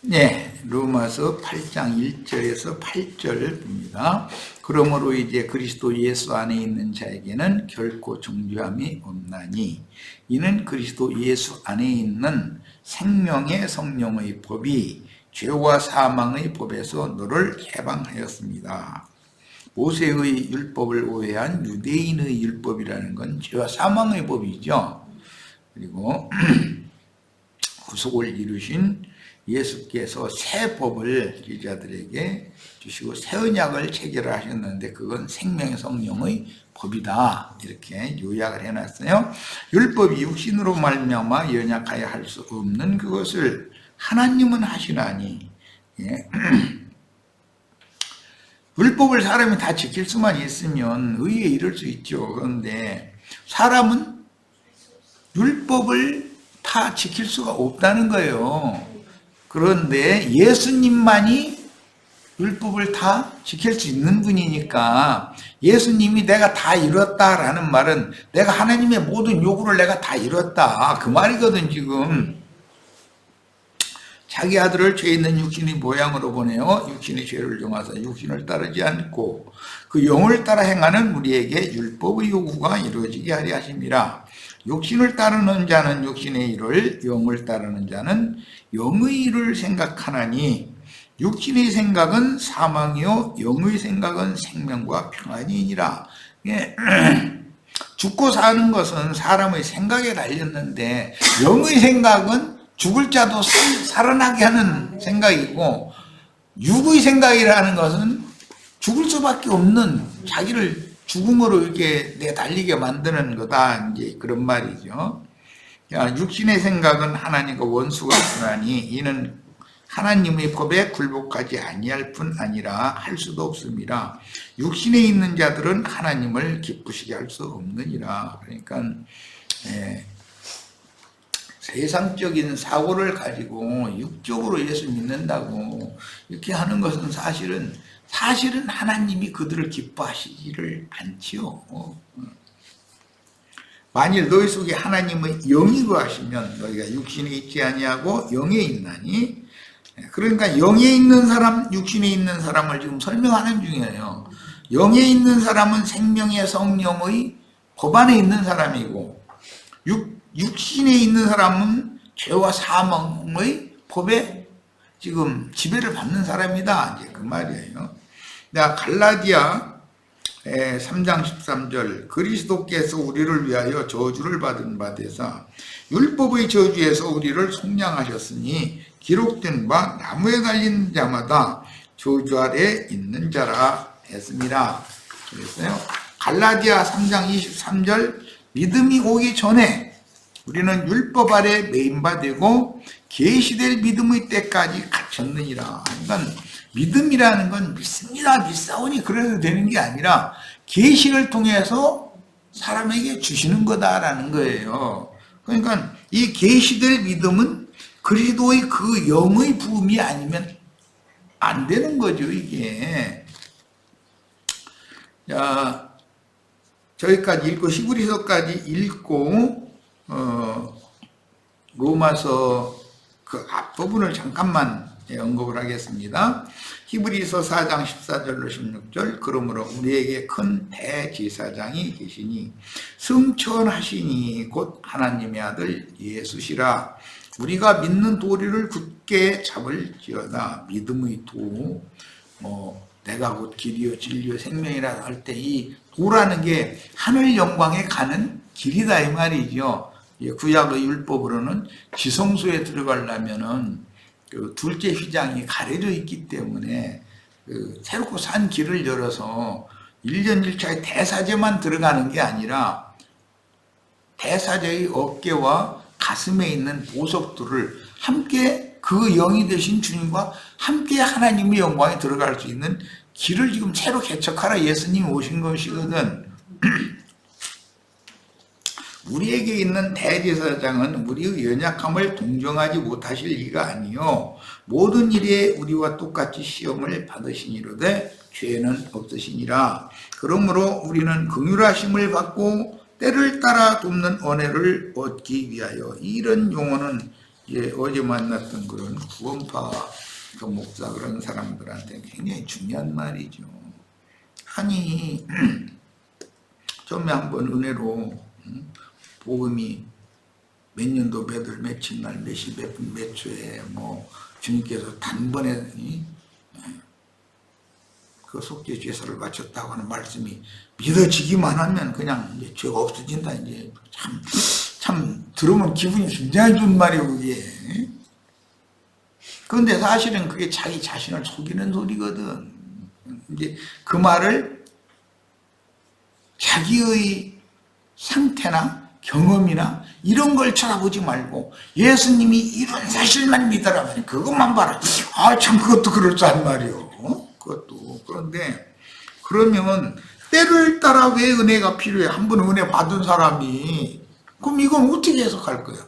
네, 로마서 8장 1절에서 8절 봅니다. 그러므로 이제 그리스도 예수 안에 있는 자에게는 결코 정죄함이 없나니 이는 그리스도 예수 안에 있는 생명의 성령의 법이 죄와 사망의 법에서 너를 해방하였습니다. 모세의 율법을 오해한 유대인의 율법이라는 건 죄와 사망의 법이죠. 그리고 구속을 이루신 예수께서 새 법을 제자들에게 주시고 새 언약을 체결하셨는데 그건 생명의 성령의 법이다, 이렇게 요약을 해놨어요. 율법이 육신으로 말미암아 연약하여 할 수 없는 그것을 하나님은 하시나니, 예. 율법을 사람이 다 지킬 수만 있으면 의에 이를 수 있죠. 그런데 사람은 율법을 다 지킬 수가 없다는 거예요. 그런데 예수님만이 율법을 다 지킬 수 있는 분이니까, 예수님이 내가 다 이뤘다라는 말은 내가 하나님의 모든 요구를 내가 다 이뤘다, 그 말이거든. 지금 자기 아들을 죄 있는 육신의 모양으로 보내어 육신의 죄를 정하사 육신을 따르지 않고 그 영을 따라 행하는 우리에게 율법의 요구가 이루어지게 하려 하심이라. 육신을 따르는 자는 육신의 일을, 영을 따르는 자는 영의 일을 생각하나니 육신의 생각은 사망이요 영의 생각은 생명과 평안이니라. 죽고 사는 것은 사람의 생각에 달렸는데 영의 생각은 죽을 자도 살아나게 하는 생각이고, 육의 생각이라는 것은 죽을 수밖에 없는, 자기를 죽음으로 이렇게 내달리게 만드는 거다, 이제 그런 말이죠. 육신의 생각은 하나님과 원수가 있으나니 이는 하나님의 법에 굴복하지 아니할 뿐 아니라 할 수도 없습니다. 육신에 있는 자들은 하나님을 기쁘시게 할 수 없느니라. 그러니까 세상적인 사고를 가지고 육적으로 예수 믿는다고 이렇게 하는 것은 사실은 하나님이 그들을 기뻐하시지를 않지요. 만일 너희 속에 하나님의 영이 거하시면 너희가 육신에 있지 아니하고 영에 있나니. 그러니까 영에 있는 사람, 육신에 있는 사람을 지금 설명하는 중이에요. 영에 있는 사람은 생명의 성령의 법 안에 있는 사람이고, 육신에 있는 사람은 죄와 사망의 법에 지금 지배를 받는 사람이다, 이제 그 말이에요. 갈라디아 3장 13절, 그리스도께서 우리를 위하여 저주를 받은 바 되사 율법의 저주에서 우리를 속량하셨으니 기록된 바 나무에 달린 자마다 저주 아래 있는 자라 했습니다. 그랬어요. 갈라디아 3장 23절, 믿음이 오기 전에 우리는 율법 아래 매인 바 되고 계시될 믿음의 때까지 갇혔느니라. 그러니까 믿음이라는 건 믿습니다, 믿사오니 그래도 되는 게 아니라 계시를 통해서 사람에게 주시는 거다라는 거예요. 그러니까 이 계시될 믿음은 그리스도의 그 영의 부음이 아니면 안 되는 거죠, 이게. 자, 저기까지 읽고 히브리서까지 읽고 로마서 그 앞부분을 잠깐만 언급을 하겠습니다. 히브리서 4장 14절로 16절, 그러므로 우리에게 큰 대제사장이 계시니 승천하시니 곧 하나님의 아들 예수시라. 우리가 믿는 도리를 굳게 잡을지어다. 믿음의 도, 내가 곧 길이요 진리요 생명이라 할 때 이 도라는 게 하늘 영광에 가는 길이다, 이 말이죠. 구약의 율법으로는 지성소에 들어가려면은 그 둘째 휘장이 가려져 있기 때문에 새롭고 산 길을 열어서 1년 1차에 대사제만 들어가는 게 아니라 대사제의 어깨와 가슴에 있는 보석들을 함께 그 영이 되신 주님과 함께 하나님의 영광에 들어갈 수 있는 길을 지금 새로 개척하라 예수님이 오신 것이거든. 우리에게 있는 대제사장은 우리의 연약함을 동정하지 못하실 리가 아니요 모든 일에 우리와 똑같이 시험을 받으시니로되 죄는 없으시니라. 그러므로 우리는 긍휼하심을 받고 때를 따라 돕는 은혜를 얻기 위하여. 이런 용어는 예, 어제 만났던 그런 구원파 그 목사 그런 사람들한테 굉장히 중요한 말이죠. 아니 처음에 한번 은혜로 복음이 몇 년도 몇월 며칠 날 몇 시 몇 분 몇 초에 뭐 주님께서 단번에 그 속죄 제사를 바쳤다고 하는 말씀이 믿어지기만 하면 그냥 이제 죄가 없어진다. 이제 참 들으면 기분이 굉장히 좋은 말이에요, 그게. 그런데 사실은 그게 자기 자신을 속이는 소리거든. 이제 그 말을 자기의 상태나 경험이나 이런 걸 쳐다보지 말고 예수님이 이런 사실만 믿어라. 그것만 봐라. 아, 참 그것도 그럴싸한 말이요. 그것도. 그런데 그러면 때를 따라 왜 은혜가 필요해? 한 번 은혜 받은 사람이 그럼 이건 어떻게 해석할 거야?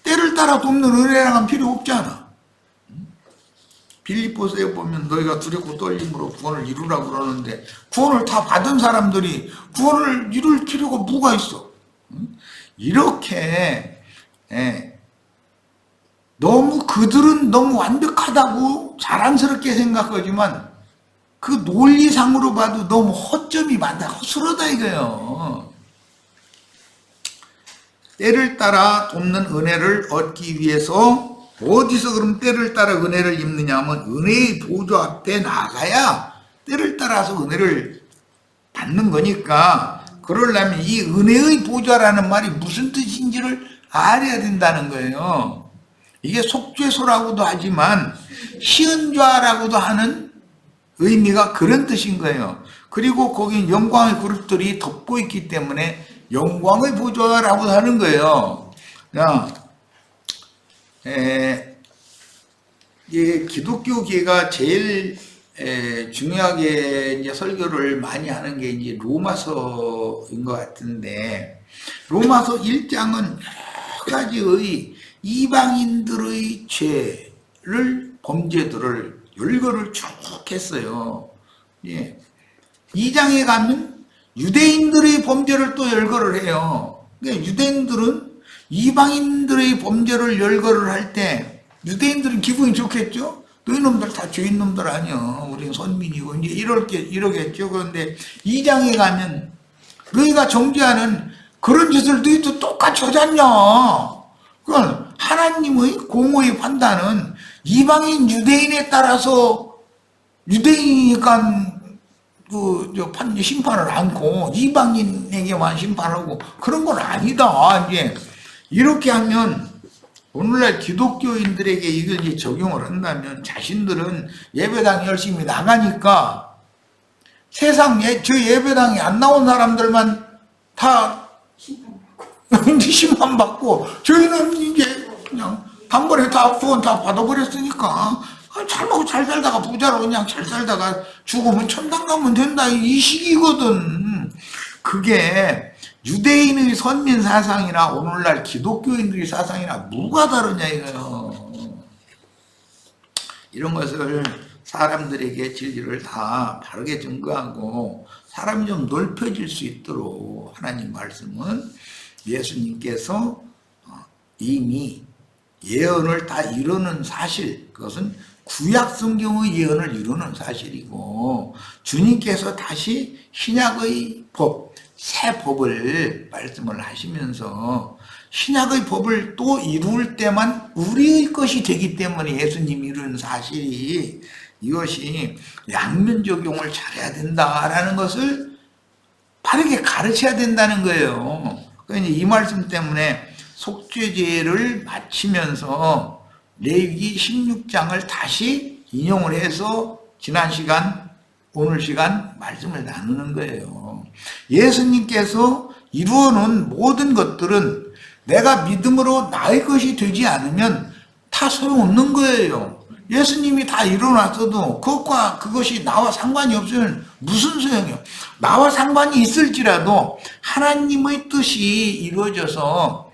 때를 따라 돕는 은혜랑은 필요 없잖아. 빌립보서에 보면 너희가 두렵고 떨림으로 구원을 이루라고 그러는데 구원을 다 받은 사람들이 구원을 이룰 필요가 뭐가 있어? 이렇게 그들은 너무 완벽하다고 자랑스럽게 생각하지만 그 논리상으로 봐도 너무 허점이 많다. 허술하다 이거예요. 때를 따라 돕는 은혜를 얻기 위해서 어디서 그럼 때를 따라 은혜를 입느냐 하면 은혜의 보좌 앞에 나가야 때를 따라서 은혜를 받는 거니까 그러려면 이 은혜의 보좌라는 말이 무슨 뜻인지를 알아야 된다는 거예요. 이게 속죄소라고도 하지만 시은좌라고도 하는 의미가 그런 뜻인 거예요. 그리고 거기 영광의 그룹들이 덮고 있기 때문에 영광의 보좌라고 하는 거예요. 기독교계가 제일 중요하게 이제 설교를 많이 하는 게 이제 로마서인 것 같은데, 로마서 1장은 여러 가지의 이방인들의 범죄들을 열거를 쭉 했어요. 예. 2장에 가면 유대인들의 범죄를 또 열거를 해요. 그러니까 유대인들은 이방인들의 범죄를 열거를 할 때 유대인들은 기분이 좋겠죠? 너희놈들 다 죄인놈들 아니야. 우린 선민이고 이제 이러겠죠. 그런데 2장에 가면 너희가 정죄하는 그런 짓을 너희도 똑같이 하잖냐. 그건 하나님의 공의의 판단은 이방인 유대인에 따라서 유대인이니까 심판을 않고 이방인에게만 심판하고 그런 건 아니다. 이제 이렇게 하면 오늘날 기독교인들에게 이걸 이제 적용을 한다면 자신들은 예배당 열심히 나가니까 세상 저 예배당에 안 나온 사람들만 다 심판받고 저희는 이제 그냥 단번에 다 구원 다 받아버렸으니까 잘 먹고 잘 살다가 부자로 그냥 잘 살다가 죽으면 천당 가면 된다 이 식이거든. 그게 유대인의 선민 사상이나 오늘날 기독교인들의 사상이나 뭐가 다르냐 이거요. 이런 것을 사람들에게 진리를 다 바르게 증거하고 사람이 좀 넓혀질 수 있도록 하나님 말씀은 예수님께서 이미 예언을 다 이루는 사실, 그것은 구약 성경의 예언을 이루는 사실이고 주님께서 다시 신약의 법, 새 법을 말씀을 하시면서 신약의 법을 또 이룰 때만 우리의 것이 되기 때문에 예수님이 이루는 사실이 이것이 양면 적용을 잘해야 된다라는 것을 바르게 가르쳐야 된다는 거예요. 그러니까 이 말씀 때문에 속죄제를 마치면서 레위기 16장을 다시 인용을 해서 지난 시간, 오늘 시간 말씀을 나누는 거예요. 예수님께서 이루어놓은 모든 것들은 내가 믿음으로 나의 것이 되지 않으면 다 소용없는 거예요. 예수님이 다 이루어놨어도 그것이 나와 상관이 없으면 무슨 소용이요? 나와 상관이 있을지라도 하나님의 뜻이 이루어져서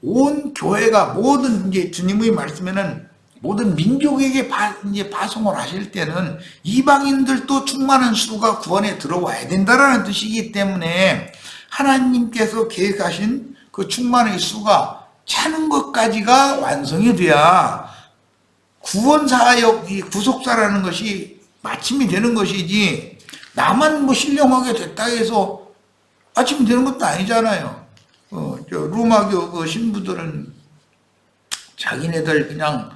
온 교회가 모든 이제 주님의 말씀에는 모든 민족에게 이제 파송을 하실 때는 이방인들도 충만한 수가 구원에 들어와야 된다라는 뜻이기 때문에 하나님께서 계획하신 그 충만의 수가 차는 것까지가 완성이 돼야 구원사역, 이 구속사라는 것이 마침이 되는 것이지, 나만 뭐 신령하게 됐다 해서 마침이 되는 것도 아니잖아요. 로마교 그 신부들은 자기네들 그냥,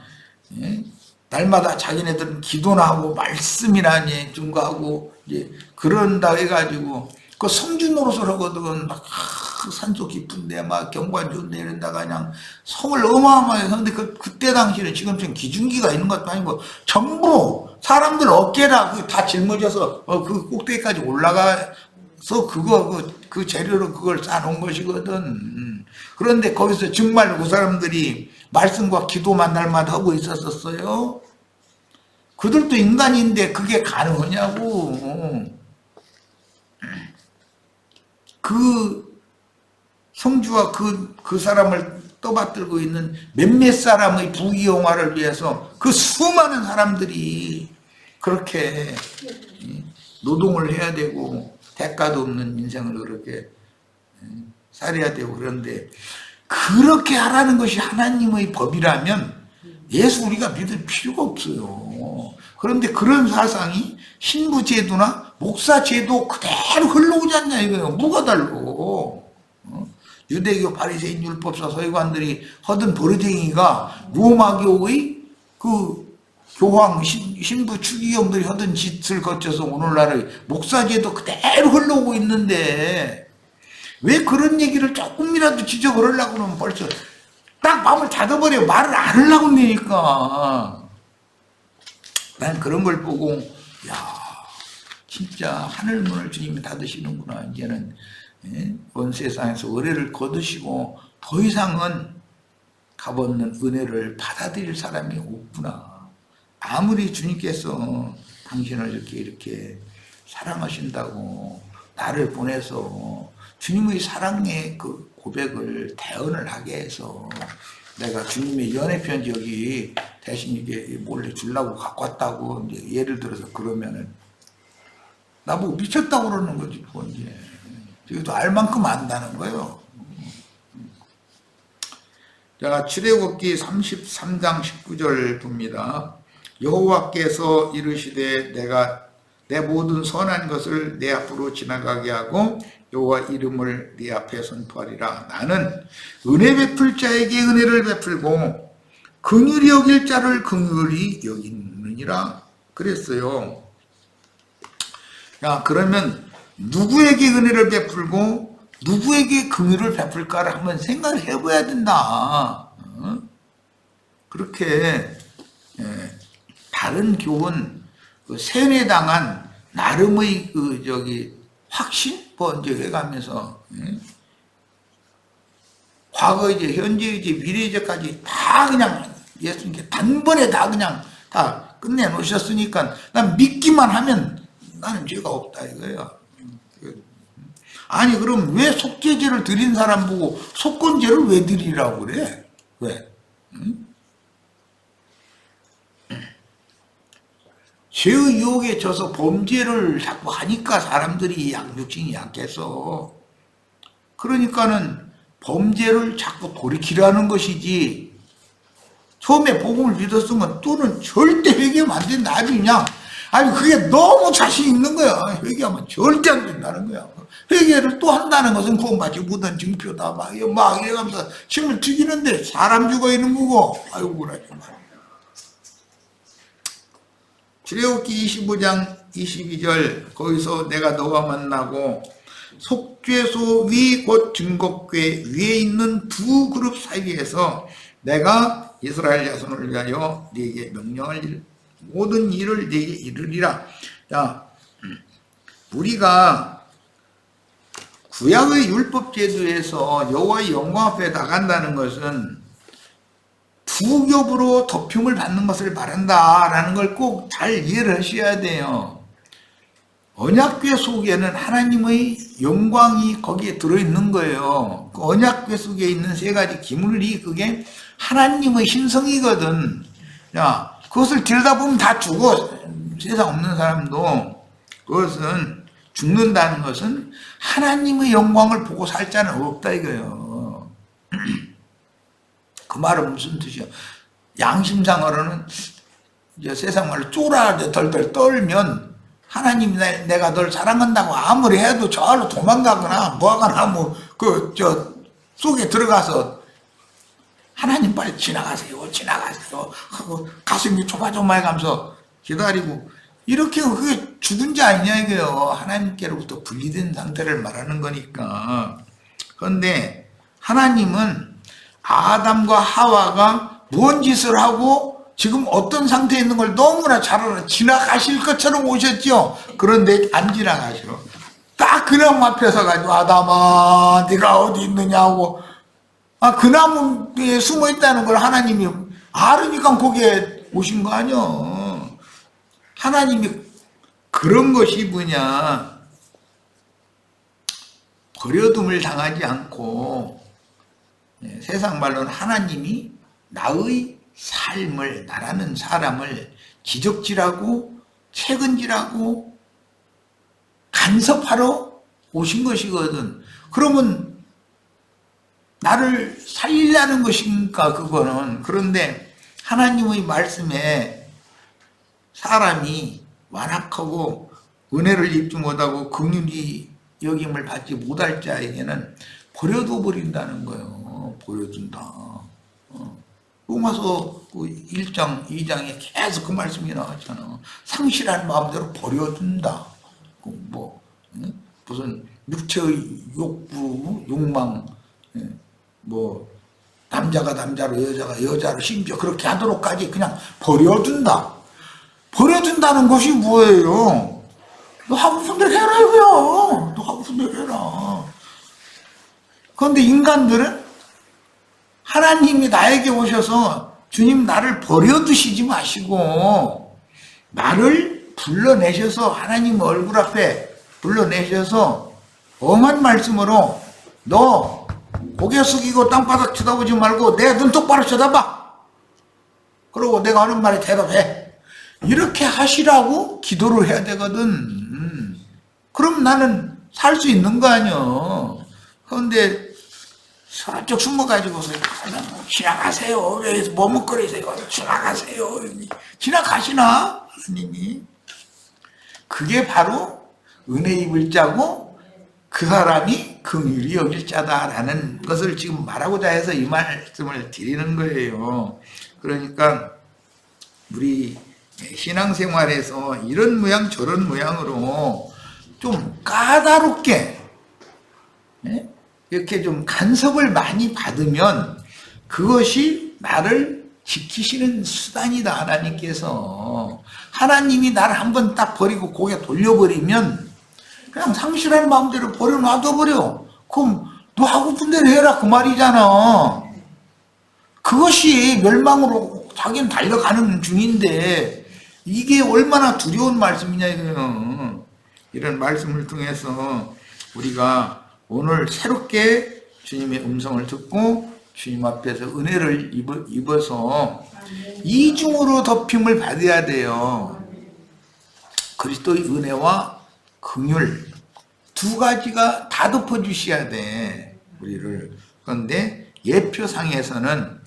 날마다 자기네들은 기도나 하고 말씀이나 증거하고 이제 그런다 해가지고 그 성주 노릇을 하거든. 막 산속 깊은데 막 경관 좋은데 이런다가 그냥 성을 어마어마하게 하는데 그때 당시에는 지금처럼 기중기가 있는 것도 아니고 전부 사람들 어깨다 다 짊어져서 그 꼭대기까지 올라가서 그 재료로 그걸 쌓아놓은 것이거든. 그런데 거기서 정말 그 사람들이 말씀과 기도만 날마다 하고 있었어요. 그들도 인간인데 그게 가능하냐고. 그 성주와 그 사람을 떠받들고 있는 몇몇 사람의 부귀영화를 위해서 그 수많은 사람들이 그렇게 노동을 해야 되고 대가도 없는 인생을 그렇게 살아야 되고, 그런데 그렇게 하라는 것이 하나님의 법이라면 예수 우리가 믿을 필요가 없어요. 그런데 그런 사상이 신부 제도나 목사 제도 그대로 흘러오지 않냐 이거예요. 뭐가 달라? 유대교 바리새인 율법사 서기관들이 하던 버르쟁이가 로마교의 그 교황 신부 추기경들이 하던 짓을 거쳐서 오늘날의 목사 제도 그대로 흘러오고 있는데, 왜 그런 얘기를 조금이라도 지적하려고 그러면 벌써 딱 마음을 닫아버려. 말을 안 하려고 하니까. 난 그런 걸 보고, 야, 진짜 하늘문을 주님이 닫으시는구나. 이제는 온 세상에서 은혜를 거두시고 더 이상은 값없는 은혜를 받아들일 사람이 없구나. 아무리 주님께서 당신을 이렇게 사랑하신다고 나를 보내서 주님의 사랑의 그 고백을 대언을 하게 해서 내가 주님의 연애 편지 여기 대신 이게 몰래 주려고 갖고 왔다고 이제 예를 들어서 그러면은 나보고 미쳤다고 그러는 거지. 그건 이제 저기도 알 만큼 안다는 거예요. 자, 출애굽기 33장 19절 봅니다. 여호와께서 이르시되 내가 내 모든 선한 것을 내 앞으로 지나가게 하고 여호와 이름을 네 앞에 선포하리라. 나는 은혜 베풀 자에게 은혜를 베풀고 긍휼히 여길 자를 긍휼히 여기느니라 그랬어요. 야, 그러면 누구에게 은혜를 베풀고 누구에게 긍휼을 베풀까를 한번 생각을 해봐야 된다. 그렇게 다른 교훈 세뇌당한 나름의 확신 번져가면서 과거 이제 현재 이제 미래 이제까지 다 그냥 예수님께 단번에 다 그냥 다 끝내 놓으셨으니까 난 믿기만 하면 나는 죄가 없다 이거야. 아니 그럼 왜 속죄제를 드린 사람 보고 속건제를 왜 드리라고 그래? 왜? 죄의 유혹에 져서 범죄를 자꾸 하니까 사람들이 육신이 약해서, 그러니까는 범죄를 자꾸 돌이키라는 것이지, 처음에 복음을 믿었으면 또는 절대 회개하면 안 된다. 아주 그냥 그게 너무 자신 있는 거야. 회개하면 절대 안 된다는 거야. 회개를 또 한다는 것은 구원받지 못한 증표다. 막 이래가면서 침을 튀기는데 사람 죽어 있는 거고. 아이고 그러지 마. 출애굽기 25장 22절 거기서 내가 너와 만나고 속죄소 위 곧 증거궤 위에 있는 두 그룹 사이에서 내가 이스라엘 자손을 위하여 네게 명령할 모든 일을 네게 이르리라. 자, 우리가 구약의 율법 제도에서 여호와의 영광 앞에 나간다는 것은 두 겹으로 덮임을 받는 것을 말한다라는 걸 꼭 잘 이해를 하셔야 돼요. 언약궤 속에는 하나님의 영광이 거기에 들어있는 거예요. 그 언약궤 속에 있는 세 가지 기물이 그게 하나님의 신성이거든. 야, 그것을 들여다보면 다 죽어. 세상 없는 사람도. 그것은 죽는다는 것은 하나님의 영광을 보고 살 자는 없다 이거예요. 그 말은 무슨 뜻이야? 양심상으로는 이제 세상 말로 쫄아 덜덜 떨면 하나님이 내가 널 사랑한다고 아무리 해도 저로 도망가거나 뭐하거나 뭐 속에 들어가서 하나님 빨리 지나가세요 하고 가슴이 조마조마해가면서 기다리고 이렇게 그게 죽은 자 아니냐 이거요. 하나님께로부터 분리된 상태를 말하는 거니까. 그런데 하나님은 아담과 하와가 무언 짓을 하고 지금 어떤 상태에 있는 걸 너무나 잘 알아. 지나가실 것처럼 오셨죠. 그런데 안 지나가시러 딱 그 나무 앞에 서가지고 아담아 네가 어디 있느냐고, 그 나무에 숨어 있다는 걸 하나님이 알으니까 거기에 오신 거 아니야. 하나님이 그런 것이 뭐냐, 버려둠을 당하지 않고, 세상 말로는 하나님이 나의 삶을, 나라는 사람을 지적질하고 책은질하고 간섭하러 오신 것이거든. 그러면 나를 살리려는 것이니까 그거는. 그런데 하나님의 말씀에 사람이 완악하고 은혜를 입지 못하고 긍휼히 여김을 받지 못할 자에게는 버려둬 버린다는 거예요. 버려둔다. 로마서 1장 2장에 계속 그 말씀이 나왔잖아. 상실한 마음대로 버려둔다. 무슨 육체의 욕구, 욕망, 남자가 남자로 여자가 여자로 심지어 그렇게 하도록까지 그냥 버려둔다. 버려둔다는 것이 뭐예요? 너 하고픈 대로 해라 이거야. 너 하고픈 대로 해라. 그런데 인간들은 하나님이 나에게 오셔서 주님 나를 버려두시지 마시고 나를 불러내셔서 하나님 얼굴 앞에 불러내셔서 엄한 말씀으로 너 고개 숙이고 땅바닥 쳐다보지 말고 내 눈 똑바로 쳐다봐. 그러고 내가 하는 말에 대답해. 이렇게 하시라고 기도를 해야 되거든. 그럼 나는 살 수 있는 거 아니야. 그런데 저쪽 숨어가지고서 지나가세요. 왜 머뭇거리세요? 지나가세요. 지나가시나? 하나님이. 그게 바로 은혜 입을 자고 그 사람이 긍휼히 여길 자다라는 것을 지금 말하고자 해서 이 말씀을 드리는 거예요. 그러니까 우리 신앙생활에서 이런 모양 저런 모양으로 좀 까다롭게 이렇게 좀 간섭을 많이 받으면 그것이 나를 지키시는 수단이다. 하나님께서. 하나님이 나를 한번 딱 버리고 고개 돌려버리면 그냥 상실한 마음대로 버려놔둬버려. 그럼 너 하고픈 대로 해라 그 말이잖아. 그것이 멸망으로 자기는 달려가는 중인데 이게 얼마나 두려운 말씀이냐 이거요. 이런 말씀을 통해서 우리가 오늘 새롭게 주님의 음성을 듣고 주님 앞에서 은혜를 입어서 이중으로 덮임을 받아야 돼요. 그리스도의 은혜와 긍휼 두 가지가 다 덮어주셔야 돼 우리를. 그런데 예표상에서는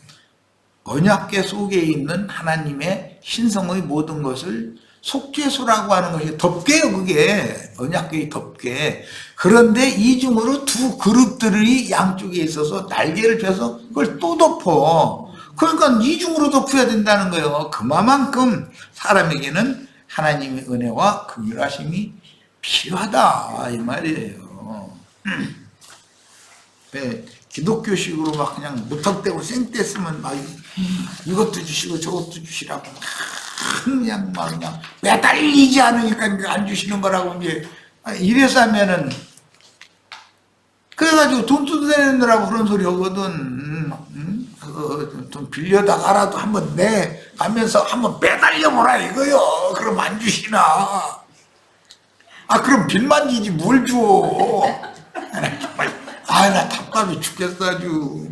언약궤 속에 있는 하나님의 신성의 모든 것을 속죄소라고 하는 것이 덮개요. 그게 언약궤의 덮개. 그런데 이중으로 두 그룹들이 양쪽에 있어서 날개를 펴서 그걸 또 덮어. 그러니까 이중으로 덮어야 된다는 거예요. 그만큼 사람에게는 하나님의 은혜와 긍휼하심이 필요하다 이 말이에요. 기독교식으로 막 그냥 무턱대고 생떼쓰면 막 이것도 주시고 저것도 주시라고 그냥 매달리지 않으니까 안 주시는 거라고 이제 이래서 하면은 그래가지고 돈 뜯어내느라고 그런 소리 하거든. 돈 빌려다가라도 한번 내 가면서 한번 매달려 보라 이거요. 그럼 안 주시나? 그럼 빚만 지지 뭘 줘? 정말 나 답답해 죽겠어 아주.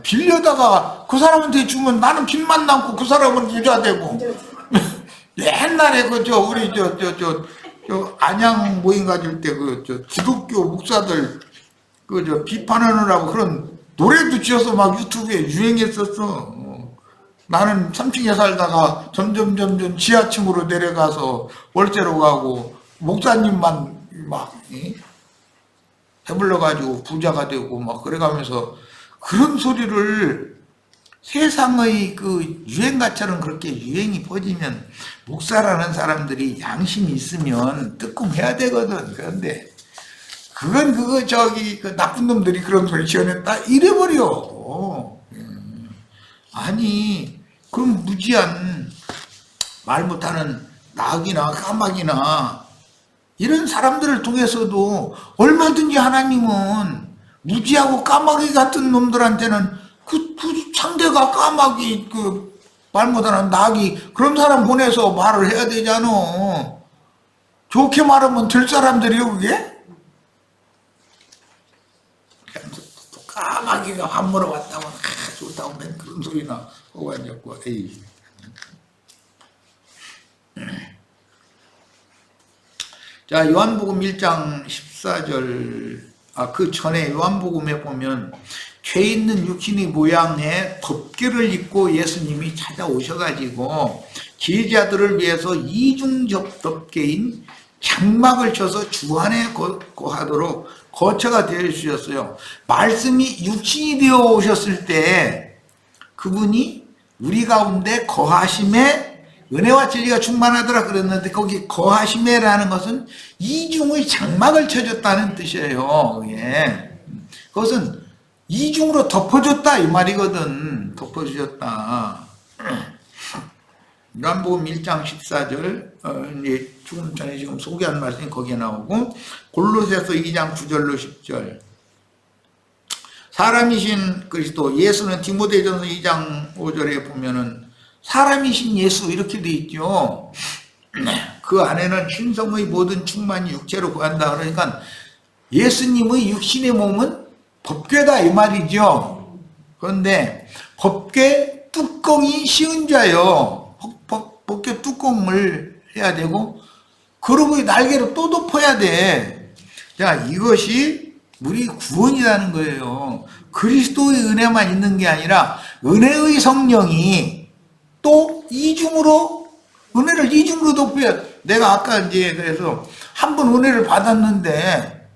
빌려다가 그 사람한테 주면 나는 빚만 남고 그 사람은 부자 되고. 옛날에 우리 안양 모임 가질 때 기독교 목사들 비판하느라고 그런 노래도 지어서 막 유튜브에 유행했었어. 나는 3층에 살다가 점점 지하층으로 내려가서 월세로 가고 목사님만 막 해불러가지고 부자가 되고 막 그래가면서 그런 소리를 세상의 그 유행가처럼 그렇게 유행이 퍼지면 목사라는 사람들이 양심이 있으면 뜨끔해야 되거든. 그런데 그건 그 나쁜 놈들이 그런 소리 지어냈다 이래버려. 아니 그럼 무지한 말 못하는 낙이나 까마귀나 이런 사람들을 통해서도 얼마든지 하나님은 무지하고 까마귀 같은 놈들한테는 그 상대가 까마귀 말 못하는 낙이 그런 사람 보내서 말을 해야 되잖아. 좋게 말하면 될 사람들이요 그게? 까마귀가 밥 먹으러 왔다면 좋다고 맨 그런 소리나 하고 앉았고 에이. 자, 요한복음 1장 14절 그 전에 요한복음에 보면 죄 있는 육신의 모양의 덮개를 입고 예수님이 찾아오셔가지고 제자들을 위해서 이중접덮개인 장막을 쳐서 주 안에 거하도록 거처가 되어 주셨어요. 말씀이 육신이 되어 오셨을 때 그분이 우리 가운데 거하심에 은혜와 진리가 충만하더라 그랬는데 거기 거하심에라는 것은 이중의 장막을 쳐줬다는 뜻이에요. 예. 그것은 이중으로 덮어줬다 이 말이거든. 덮어주셨다. 요한복음 1장 14절 이제 조금 전에 지금 소개한 말씀이 거기에 나오고 골로새서 2장 9절로 10절 사람이신 그리스도 예수는 디모데전서 2장 5절에 보면은 사람이신 예수 이렇게 돼 있죠. 그 안에는 신성의 모든 충만이 육체로 거한다. 그러니까 예수님의 육신의 몸은 법궤다 이 말이죠. 그런데 법궤 뚜껑이 쉬운 자요. 법궤 뚜껑을 해야 되고 그러고 날개로 또 덮어야 돼. 자, 이것이 우리 구원이라는 거예요. 그리스도의 은혜만 있는 게 아니라 은혜의 성령이 또 이중으로 은혜를 이중으로 덮어야. 내가 아까 이제 그래서 한 번 은혜를 받았는데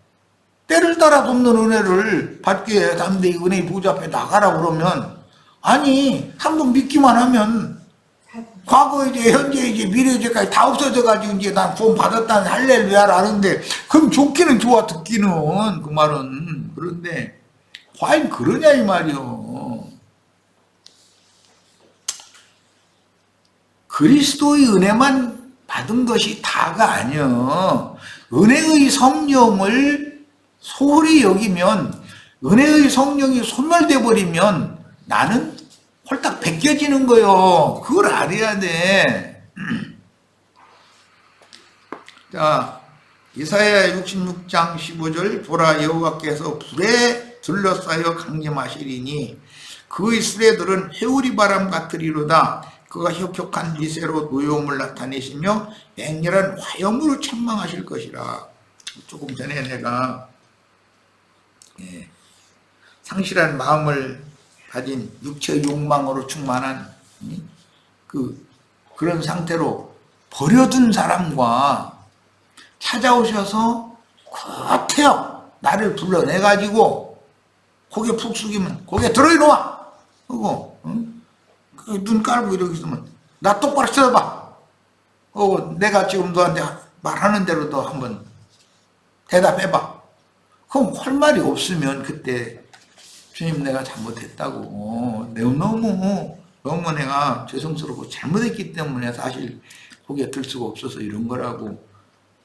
때를 따라 돕는 은혜를 받기에 담대히 은혜의 보좌 앞에 나가라 그러면 아니 한 번 믿기만 하면 과거 이제 현재 이제 미래 이제까지 다 없어져 가지고 이제 난 구원 받았다는 할렐루야를 하는데 그럼 좋기는 좋아 듣기는 그 말은. 그런데 과연 그러냐 이 말이요. 그리스도의 은혜만 받은 것이 다가 아니여. 은혜의 성령을 소홀히 여기면 은혜의 성령이 소멸돼 버리면 나는 홀딱 벗겨지는 거요. 그걸 알아야 돼. 자, 이사야 66장 15절 보라 여호와께서 불에 둘러싸여 강림하시리니 그의 수레들은 해오리 바람 같으리로다. 그가 혁혁한 미세로 노여움을 나타내시며 맹렬한 화염으로 책망하실 것이라. 조금 전에 내가 상실한 마음을 가진 육체의 욕망으로 충만한 그런 상태로 버려둔 사람과 찾아오셔서 겉해요. 나를 불러내가지고 고개 푹 숙이면 고개 들어 이놈아 하고 눈 깔고 이러고 있으면 나 똑바로 쳐다봐. 내가 지금 너한테 말하는 대로 너 한번 대답해봐. 그럼 할 말이 없으면 그때 주님 내가 잘못했다고 너무 내가 죄송스럽고 잘못했기 때문에 사실 고개 들 수가 없어서 이런 거라고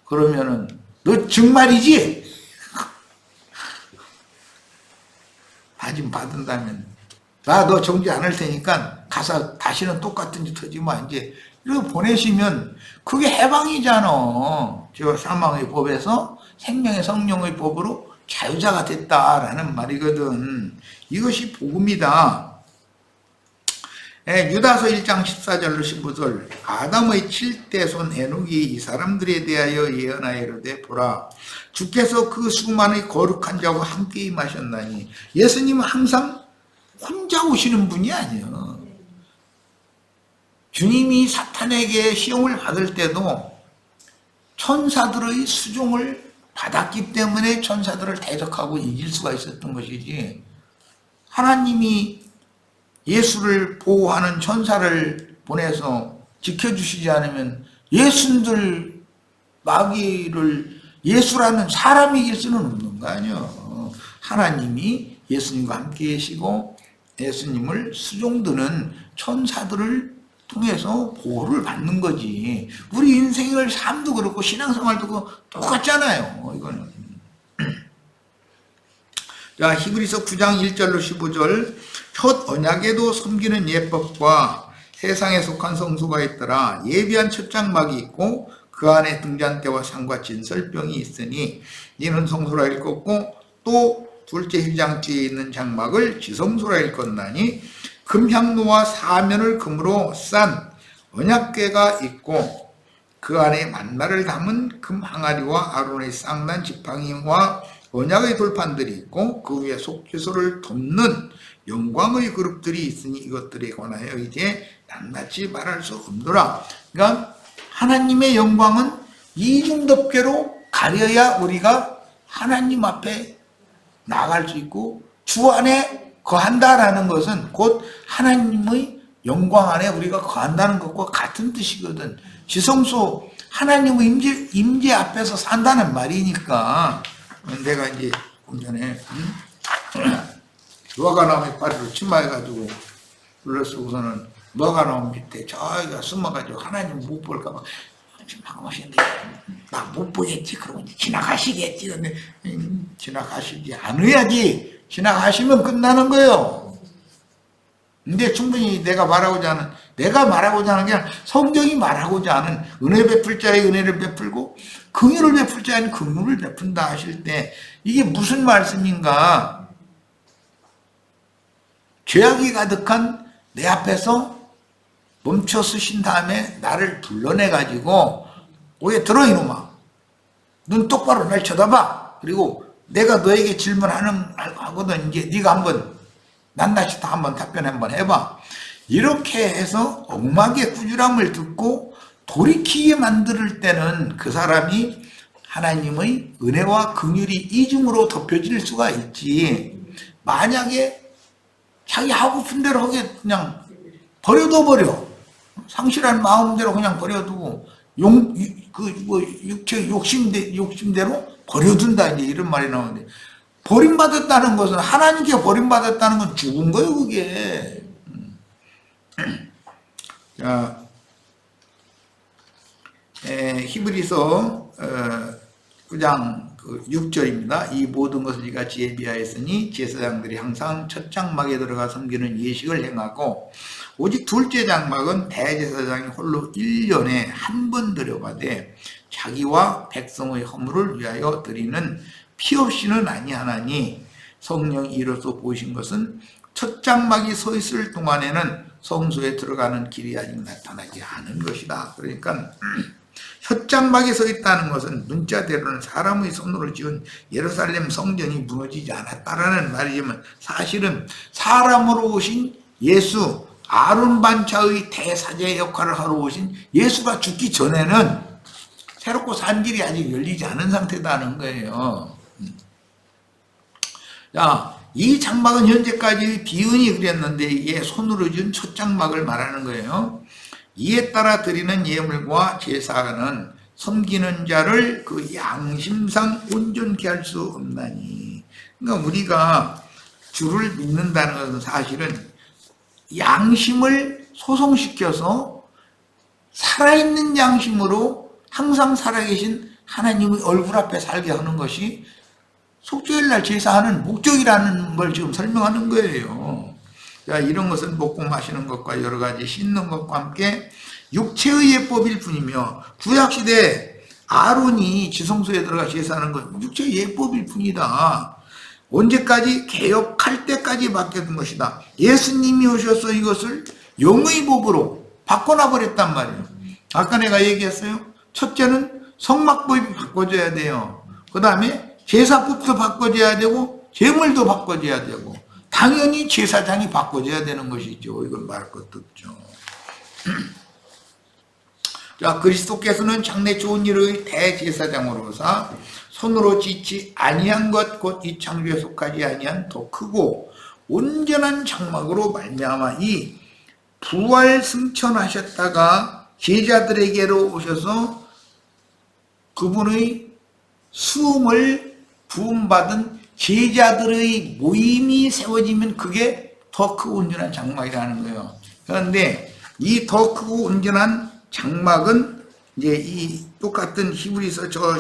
그러면은 너 정말이지? 받으면 받은다면 나 너 정지 안 할 테니까 가서 다시는 똑같은 짓 하지 마 이제 이렇게 보내시면 그게 해방이잖아. 저 사망의 법에서 생명의 성령의 법으로 자유자가 됐다라는 말이거든. 이것이 복음이다. 유다서 1장 14절로 15절 아담의 7대 손 에녹이 이 사람들에 대하여 예언하여 이르되 보라 주께서 그 수많은 거룩한 자와 함께 임하셨나니 예수님은 항상 혼자 오시는 분이 아니에요. 주님이 사탄에게 시험을 받을 때도 천사들의 수종을 받았기 때문에 천사들을 대적하고 이길 수가 있었던 것이지, 하나님이 예수를 보호하는 천사를 보내서 지켜주시지 않으면 예수들 마귀를 예수라는 사람이 이길 수는 없는 거 아니에요. 하나님이 예수님과 함께 계시고 예수님을 수종드는 천사들을 통해서 보호를 받는 거지. 우리 인생을 삶도 그렇고 신앙생활도 그렇고 똑같잖아요. 이거는. 자, 히브리서 9장 1절로 15절 첫 언약에도 섬기는 예법과 세상에 속한 성소가 있더라. 예비한 첫 장막이 있고 그 안에 등잔대와 상과 진설병이 있으니 이는 성소라 일컫고 또 둘째 휘장지에 있는 장막을 지성소라 일컫나니 금향로와 사면을 금으로 싼 언약궤가 있고 그 안에 만나를 담은 금 항아리와 아론의 쌍난 지팡이와 언약의 돌판들이 있고 그 위에 속죄소를 덮는 영광의 그룹들이 있으니 이것들에 관하여 이제 낱낱이 말할 수 없노라. 그러니까 하나님의 영광은 이중덮개로 가려야 우리가 하나님 앞에 나갈 수 있고 주 안에 거한다라는 것은 곧 하나님의 영광 안에 우리가 거한다는 것과 같은 뜻이거든. 지성소 하나님의 임재 앞에서 산다는 말이니까. 내가 이제 전에 무화과나무 파리로 침마해가지고 불러쓰고서는 무화과나무 밑에 저기가 숨어가지고 하나님 못 볼까봐 방어하시는데 나 못 보겠지. 그러면 지나가시겠지. 근데 지나가시지 않아야지. 지나가시면 끝나는 거예요. 근데 충분히 내가 말하고자 하는 게 아니라 성경이 말하고자 하는 은혜 베풀 자의 은혜를 베풀고 긍휼을 베풀 자는 긍휼을 베푼다 하실 때 이게 무슨 말씀인가? 죄악이 가득한 내 앞에서 멈춰 서신 다음에 나를 불러내가지고 오해 들어 이놈아. 눈 똑바로 날 쳐다봐. 그리고 내가 너에게 질문하거든. 이제 네가 한번 낱낱이 다 한번 답변 한번 해봐. 이렇게 해서 엉막의 꾸지람을 듣고 돌이키게 만들 때는 그 사람이 하나님의 은혜와 긍휼이 이중으로 덮여질 수가 있지. 만약에 자기 하고픈 대로 하게 그냥 버려둬 버려. 상실한 마음대로 그냥 버려두고 육체 욕심대로 버려둔다 이제 이런 말이 나오는데, 버림받았다는 것은 하나님께 버림받았다는 건 죽은 거예요 그게. 자, 히브리서 9장 6절입니다. 이 모든 것을 이같이 예비하였으니 제사장들이 항상 첫 장막에 들어가 섬기는 예식을 행하고 오직 둘째 장막은 대제사장이 홀로 1년에 한 번 들여가되 자기와 백성의 허물을 위하여 드리는 피 없이는 아니하나니 성령이 이로써 보이신 것은 첫 장막이 서 있을 동안에는 성소에 들어가는 길이 아직 나타나지 않은 것이다. 그러니까 첫 장막에 서 있다는 것은 문자대로는 사람의 손으로 지은 예루살렘 성전이 무너지지 않았다라는 말이지만 사실은 사람으로 오신 예수, 아론 반차의 대사제 역할을 하러 오신 예수가 죽기 전에는 새롭고 산 길이 아직 열리지 않은 상태다는 거예요. 자, 이 장막은 현재까지 비은이 그렸는데 이게 손으로 지은 첫 장막을 말하는 거예요. 이에 따라 드리는 예물과 제사는 섬기는 자를 그 양심상 온전케 할 수 없나니. 그러니까 우리가 주를 믿는다는 것은 사실은 양심을 소송시켜서 살아있는 양심으로 항상 살아계신 하나님의 얼굴 앞에 살게 하는 것이 속죄일날 제사하는 목적이라는 걸 지금 설명하는 거예요. 자, 이런 것은 먹고 마시는 것과 여러 가지 씻는 것과 함께 육체의 예법일 뿐이며 구약시대 아론이 지성소에 들어가 제사하는 건 육체의 예법일 뿐이다. 언제까지? 개혁할 때까지 맡겨둔 것이다. 예수님이 오셔서 이것을 영의 법으로 바꿔놔 버렸단 말이에요. 아까 내가 얘기했어요. 첫째는 성막법이 바꿔져야 돼요. 그 다음에 제사법도 바꿔져야 되고 제물도 바꿔져야 되고 당연히 제사장이 바꿔져야 되는 것이죠. 이건 말할 것도 없죠. 자, 그리스도께서는 장래 좋은 일의 대제사장으로서 손으로 짓지 아니한 것 곧 이 창조에 속하지 아니한 더 크고 온전한 장막으로 말미암아 이 부활 승천하셨다가 제자들에게로 오셔서 그분의 수음을 부음받은 제자들의 모임이 세워지면 그게 더 크고 온전한 장막이라는 거예요. 그런데 이 더 크고 온전한 장막은 이제 이 똑같은 히브리서 저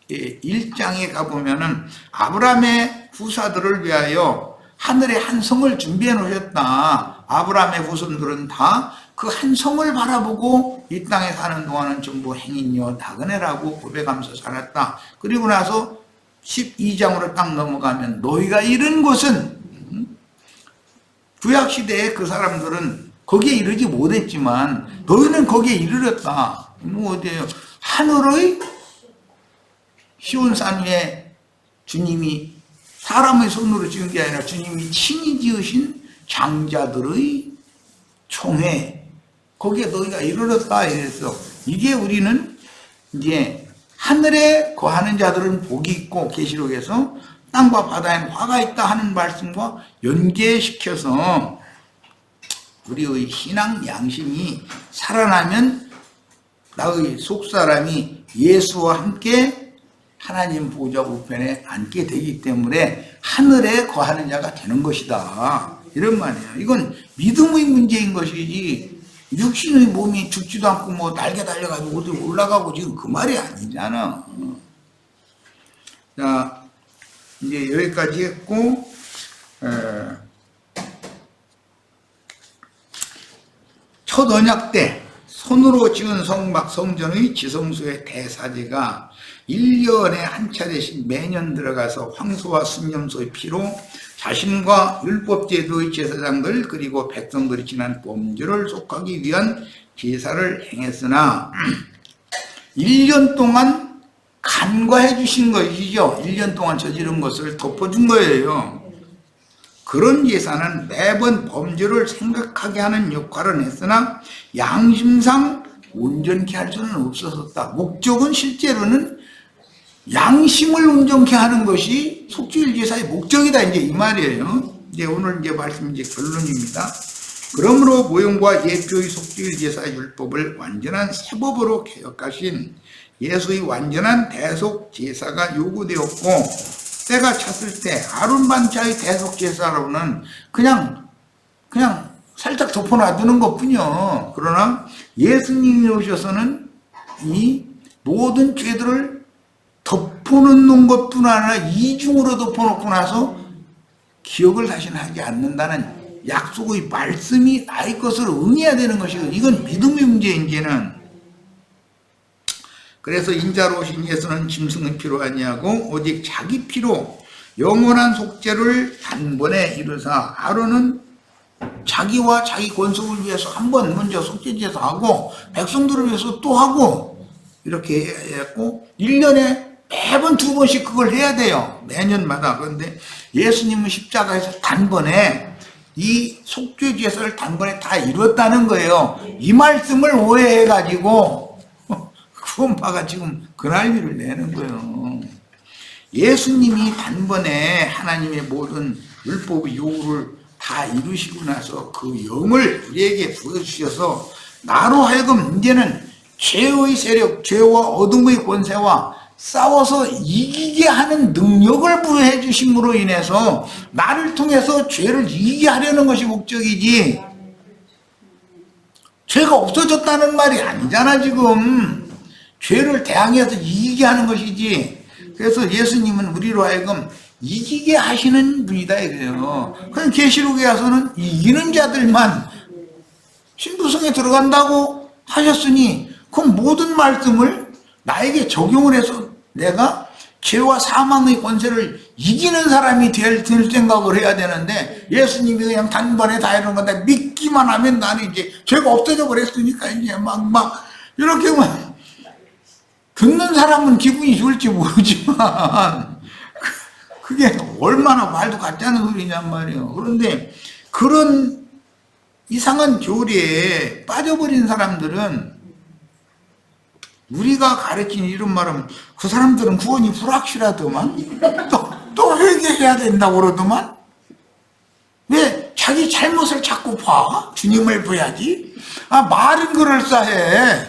11장에 가보면은 아브라함의 후사들을 위하여 하늘에 한 성을 준비해 놓으셨다. 아브라함의 후손들은 다 그 한 성을 바라보고 이 땅에 사는 동안은 전부 행인이요 나그네라고 고백하면서 살았다. 그리고 나서 12장으로 딱 넘어가면 너희가 이른 곳은 구약시대에 그 사람들은 거기에 이르지 못했지만 너희는 거기에 이르렀다. 뭐 어디에요? 하늘의 시온산 위에 주님이 사람의 손으로 지은 게 아니라 주님이 친히 지으신 장자들의 총회 거기에 너희가 이르렀다 이랬어. 이게 우리는 이제 하늘에 거하는 자들은 복이 있고 계시록에서 땅과 바다에는 화가 있다 하는 말씀과 연계시켜서 우리의 신앙 양심이 살아나면 나의 속사람이 예수와 함께 하나님 보좌 우편에 앉게 되기 때문에 하늘에 거하는 자가 되는 것이다. 이런 말이에요. 이건 믿음의 문제인 것이지 육신의 몸이 죽지도 않고 뭐 날개 달려가지고 어디 올라가고 지금 그 말이 아니잖아. 자, 이제 여기까지 했고, 첫 언약 때 손으로 지은 성막 성전의 지성소의 대사제가 1년에 한 차례씩 매년 들어가서 황소와 순염소의 피로 자신과 율법제도의 제사장들 그리고 백성들이 지난 범죄를 속하기 위한 제사를 행했으나 1년 동안 간과해 주신 것이죠. 1년 동안 저지른 것을 덮어준 거예요. 그런 제사는 매번 범죄를 생각하게 하는 역할을 했으나 양심상 온전케 할 수는 없었다. 목적은 실제로는 양심을 온전케 하는 것이 속죄일 제사의 목적이다. 이제 이 말이에요. 이제 오늘 이제 말씀 이제 결론입니다. 그러므로 모형과 예표의 속죄일 제사 율법을 완전한 새법으로 개혁하신 예수의 완전한 대속 제사가 요구되었고 때가 찼을 때 아론 반차의 대속 제사로는 그냥 살짝 덮어놔두는 것뿐이요. 그러나 예수님이 오셔서는 이 모든 죄들을 덮어놓는 것뿐 아니라 이중으로 덮어놓고 나서 기억을 다시는 하지 않는다는 약속의 말씀이 나의 것으로 응해야 되는 것이고 이건 믿음의 문제. 이제는 그래서 인자로 오신 예수는 짐승의 피로 아니하고 오직 자기 피로 영원한 속죄를 단번에 이루사 아론은 자기와 자기 권속을 위해서 한 번 먼저 속죄제사 하고 백성들을 위해서 또 하고 이렇게 했고 1년에 매번 2번씩 그걸 해야 돼요. 매년마다. 그런데 예수님은 십자가에서 단번에 이 속죄제사를 단번에 다 이뤘다는 거예요. 이 말씀을 오해해가지고 구원파가 지금 그날비를 내는 거예요. 예수님이 단번에 하나님의 모든 율법의 요구를 다 이루시고 나서 그 영을 우리에게 부어주셔서 나로 하여금 이제는 죄의 세력, 죄와 어둠의 권세와 싸워서 이기게 하는 능력을 부여해 주심으로 인해서 나를 통해서 죄를 이기게 하려는 것이 목적이지 죄가 없어졌다는 말이 아니잖아. 지금 죄를 대항해서 이기게 하는 것이지. 그래서 예수님은 우리로 하여금 이기게 하시는 분이다 이거예요. 그럼 계시록에 와서는 이기는 자들만 신부성에 들어간다고 하셨으니 그럼 모든 말씀을 나에게 적용을 해서 내가 죄와 사망의 권세를 이기는 사람이 될 생각을 해야 되는데, 예수님이 그냥 단번에 다 이런 건데 믿기만 하면 나는 이제 죄가 없어져 버렸으니까 이제 막 이렇게 막 듣는 사람은 기분이 좋을지 모르지만 그게 얼마나 말도 같지 않은 소리냔 말이에요. 그런데 그런 이상한 교리에 빠져버린 사람들은, 우리가 가르친 이런 말은 그 사람들은 구원이 불확실하더만, 또 회개해야 된다고 그러더만. 왜 자기 잘못을 자꾸 봐? 주님을 봐야지. 말은 그럴싸해.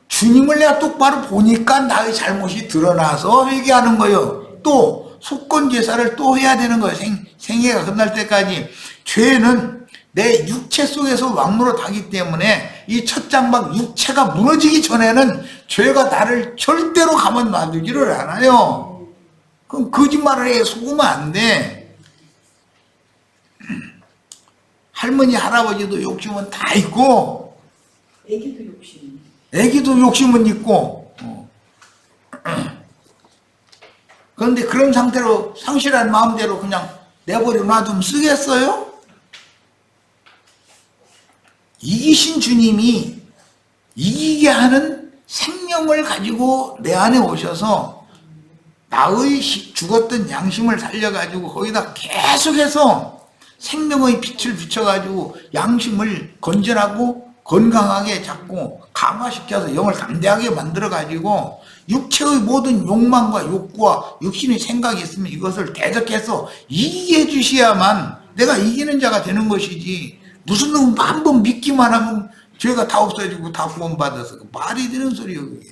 주님을 내가 똑바로 보니까 나의 잘못이 드러나서 회개하는 거예요. 또 속건 제사를 또 해야 되는 거예요. 생애가 끝날 때까지. 죄는 내 육체 속에서 왕노릇하기 때문에 이 첫 장막 육체가 무너지기 전에는 죄가 나를 절대로 가만 놔두지를 않아요. 그럼 거짓말을 해 속으면 안 돼. 할머니 할아버지도 욕심은 다 있고, 애기도 욕심은 있고, 그런데 그런 상태로 상실한 마음대로 그냥 내버려 놔두면 쓰겠어요? 이기신 주님이 이기게 하는 생명을 가지고 내 안에 오셔서 나의 죽었던 양심을 살려가지고 거기다 계속해서 생명의 빛을 비춰가지고 양심을 건전하고 건강하게 잡고 강화시켜서 영을 담대하게 만들어가지고 육체의 모든 욕망과 욕구와 육신의 생각이 있으면 이것을 대적해서 이기게 해주셔야만 내가 이기는 자가 되는 것이지, 무슨 놈 한 번 믿기만 하면 죄가 다 없어지고 다 구원받아서 말이 되는 소리예요, 그게.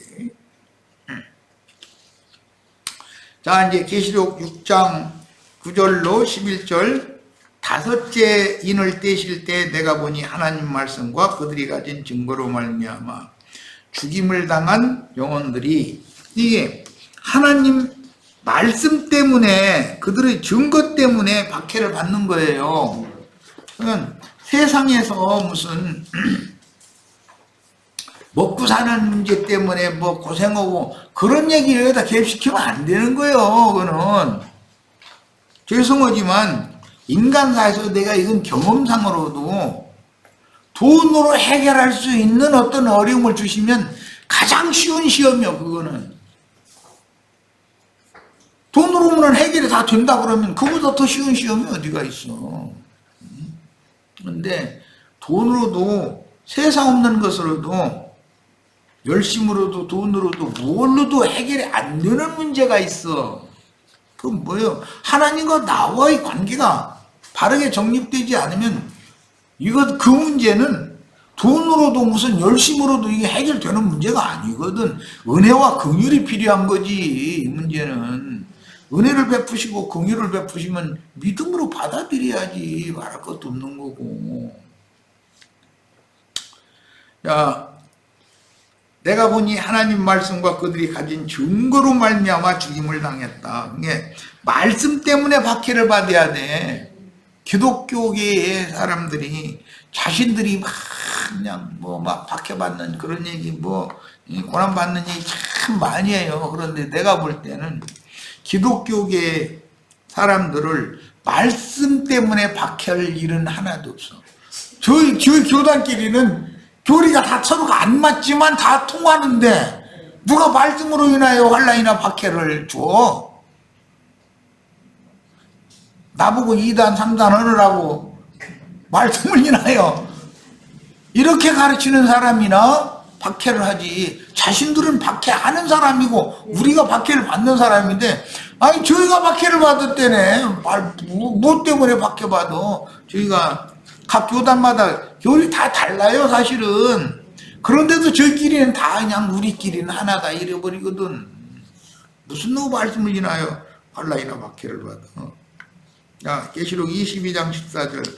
자, 이제 계시록 6장 9절로 11절, 다섯째 인을 떼실 때 내가 보니 하나님 말씀과 그들이 가진 증거로 말미암아 죽임을 당한 영혼들이, 이게 하나님 말씀 때문에, 그들의 증거 때문에 박해를 받는 거예요. 그러니까 세상에서 무슨 먹고 사는 문제 때문에 뭐 고생하고 그런 얘기를 여기다 개입시키면 안 되는 거예요. 그거는 죄송하지만 인간사에서 내가 이건 경험상으로도 돈으로 해결할 수 있는 어떤 어려움을 주시면 가장 쉬운 시험이요. 그거는 돈으로는 해결이 다 된다 그러면 그보다 더 쉬운 시험이 어디가 있어. 그런데 돈으로도, 세상 없는 것으로도, 열심으로도, 돈으로도, 무엇로도 해결이 안 되는 문제가 있어. 그건 뭐예요? 하나님과 나와의 관계가 바르게 정립되지 않으면 그 문제는 돈으로도 무슨 열심으로도 이게 해결되는 문제가 아니거든. 은혜와 긍휼이 필요한 거지, 이 문제는. 은혜를 베푸시고 긍휼을 베푸시면 믿음으로 받아들여야지, 말할 것도 없는 거고. 자, 내가 보니 하나님 말씀과 그들이 가진 증거로 말미암아 죽임을 당했다. 이게 말씀 때문에 박해를 받아야 돼. 기독교계의 사람들이 자신들이 막 그냥 막 박해받는 그런 얘기, 고난받는 얘기 참 많이 해요. 그런데 내가 볼 때는 기독교계 사람들을 말씀 때문에 박해할 일은 하나도 없어. 저희 교단끼리는 교리가 다 서로가 안 맞지만 다 통하는데 누가 말씀으로 인하여 환난이나 박해를 줘? 나보고 2단 3단 하느라고 말씀을 인하여 이렇게 가르치는 사람이나 박해를 하지. 자신들은 박해하는 사람이고 우리가 박해를 받는 사람인데, 아니 저희가 박해를 받았대네. 뭐 때문에 박해받아? 저희가 각 교단마다 교리 다 달라요, 사실은. 그런데도 저희끼리는 다 그냥 우리끼리는 하나다 이래버리거든. 무슨 누구 말씀을 인하여 환난이나 박해를 받아? 자, 계시록 22장 14절.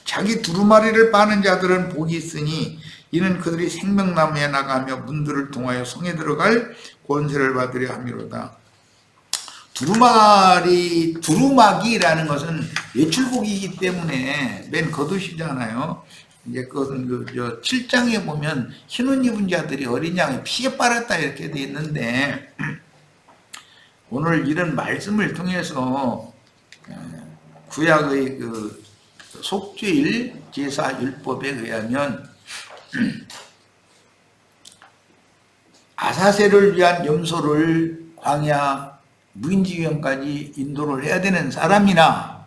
자기 두루마리를 빠는 자들은 복이 있으니 이는 그들이 생명나무에 나가며 문들을 통하여 성에 들어갈 권세를 받으려 함이로다. 두루마기라는 것은 외출복이기 때문에 맨 겉옷이잖아요. 이제 그것은 7장에 보면 흰옷 입은 자들이 어린 양의 피에 빨았다 이렇게 돼 있는데, 오늘 이런 말씀을 통해서 구약의 그 속죄일 제사 율법에 의하면 아사셀을 위한 염소를 광야 무인지경까지 인도를 해야 되는 사람이나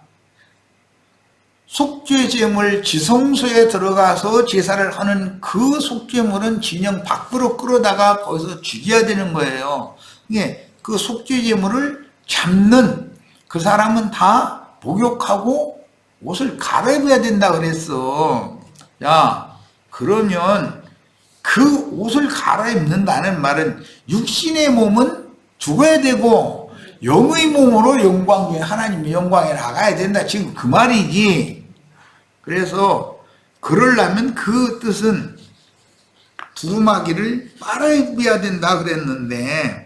속죄제물 지성소에 들어가서 제사를 하는 그 속죄물은 진영 밖으로 끌어다가 거기서 죽여야 되는 거예요. 이게 그 속죄제물을 잡는 그 사람은 다 목욕하고 옷을 갈아입어야 된다 그랬어. 야, 그러면 그 옷을 갈아입는다는 말은 육신의 몸은 죽어야 되고 영의 몸으로 영광에 하나님의 영광에 나가야 된다. 지금 그 말이지. 그래서 그러려면 그 뜻은 두루마기를 빨아입어야 된다 그랬는데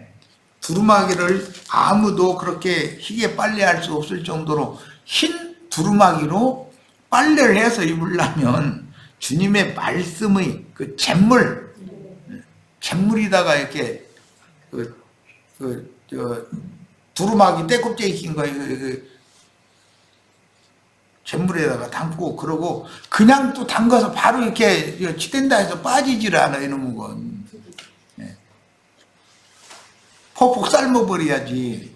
두루마기를 아무도 그렇게 희게 빨래할 수 없을 정도로 흰 두루마기로 빨래를 해서 입으려면 주님의 말씀의 그 잿물에다가 이렇게 두루마기 떼껍데기 낀 거 잿물에다가 담고 그러고 그냥 또 담가서 바로 이렇게 치댄다 해서 빠지질 않아 이놈은 건. 퍽퍽 삶아버려야지.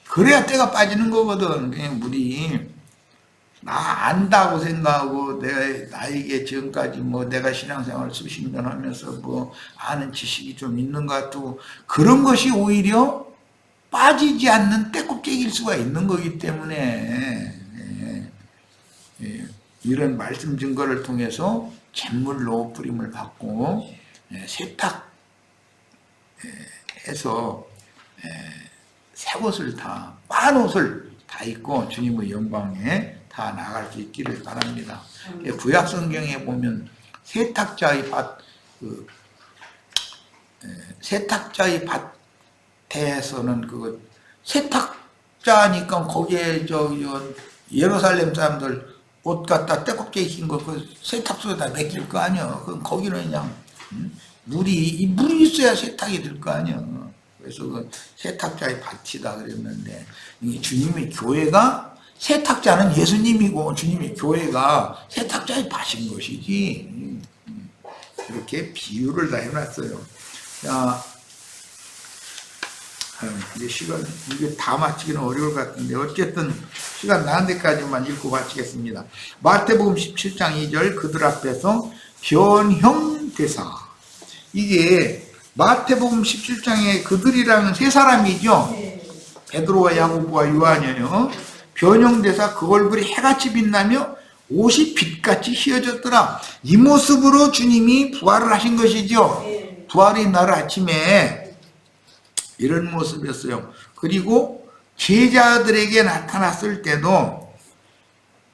그래야 때가 빠지는 거거든. 그냥 물이. 나 안다고 생각하고 나에게 지금까지 뭐 내가 신앙생활 수십 년 하면서 뭐 아는 지식이 좀 있는 것 같고 그런 것이 오히려 빠지지 않는 때꼽쟁이일 수가 있는 거기 때문에 이런 말씀 증거를 통해서 잿물로 뿌림을 받고 세탁해서 새 옷을 다 빤 옷을 다 입고 주님의 영광에 다 나갈 수 있기를 바랍니다. 구약 성경에 보면 세탁자의 세탁자의 밭에서는 그 세탁자니까 거기에 예루살렘 사람들 옷 갖다 떼껍데기 낀 거 그 세탁소에다 맡길 거 아니야. 그럼 거기는 그냥 물이 있어야 세탁이 될 거 아니야. 그래서 그 세탁자의 밭이다 그랬는데 주님의 교회가 세탁자는 예수님이고 주님의 교회가 세탁자의 밭인 것이지. 이렇게 비유를 다 해놨어요. 자, 이제 시간 이게 다 마치기는 어려울 것 같은데 어쨌든 시간 나는 데까지만 읽고 마치겠습니다. 마태복음 17장 2절 그들 앞에서 변형대사. 이게 마태복음 17장에 그들이라는 세 사람이죠. 베드로와 야고보와 요한이요. 변형대사 그 얼굴이 해같이 빛나며 옷이 빛같이 휘어졌더라. 이 모습으로 주님이 부활을 하신 것이죠. 부활의 날 아침에 이런 모습이었어요. 그리고 제자들에게 나타났을 때도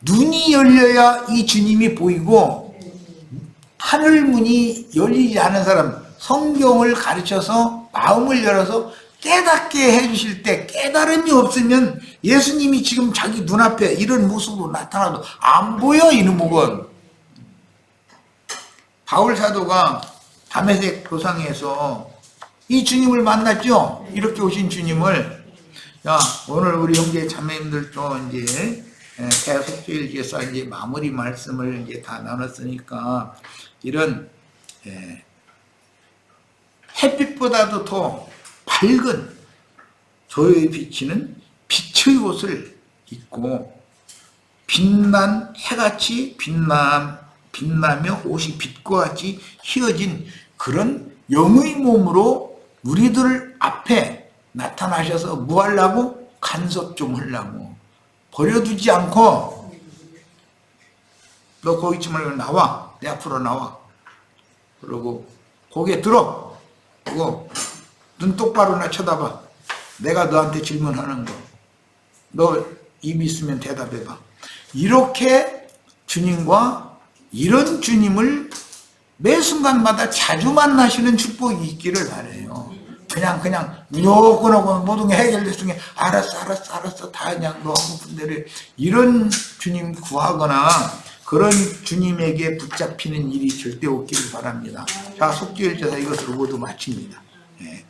눈이 열려야 이 주님이 보이고 하늘문이 열리지 않은 사람, 성경을 가르쳐서 마음을 열어서 깨닫게 해주실 때 깨달음이 없으면 예수님이 지금 자기 눈앞에 이런 모습으로 나타나도 안 보여 이놈은. 바울 사도가 다메섹 도상에서 이 주님을 만났죠. 이렇게 오신 주님을. 자, 오늘 우리 형제 자매님들 좀 이제 대속죄일 제사 이제 마무리 말씀을 이제 다 나눴으니까 이런 햇빛보다도 더 밝은 조여에 비치는 빛의 옷을 입고 빛난 해같이 빛나며 옷이 빛과 같이 휘어진 그런 영의 몸으로 우리들 앞에 나타나셔서 뭐 하려고? 간섭 좀 하려고. 버려두지 않고 너 거기 있지 말고 나와. 내 앞으로 나와. 그러고 고개 들어. 그리고 눈 똑바로 나 쳐다봐. 내가 너한테 질문하는 거. 너 입 있으면 대답해봐. 이렇게 주님과 이런 주님을 매 순간마다 자주 만나시는 축복이 있기를 바라요. 그냥 무조건 모든 게 해결됐으니 알았어 다 그냥 너 하고 분대로 이런 주님 구하거나 그런 주님에게 붙잡히는 일이 절대 없기를 바랍니다. 자, 속죄일 제사 이것으로 모두 마칩니다. 예.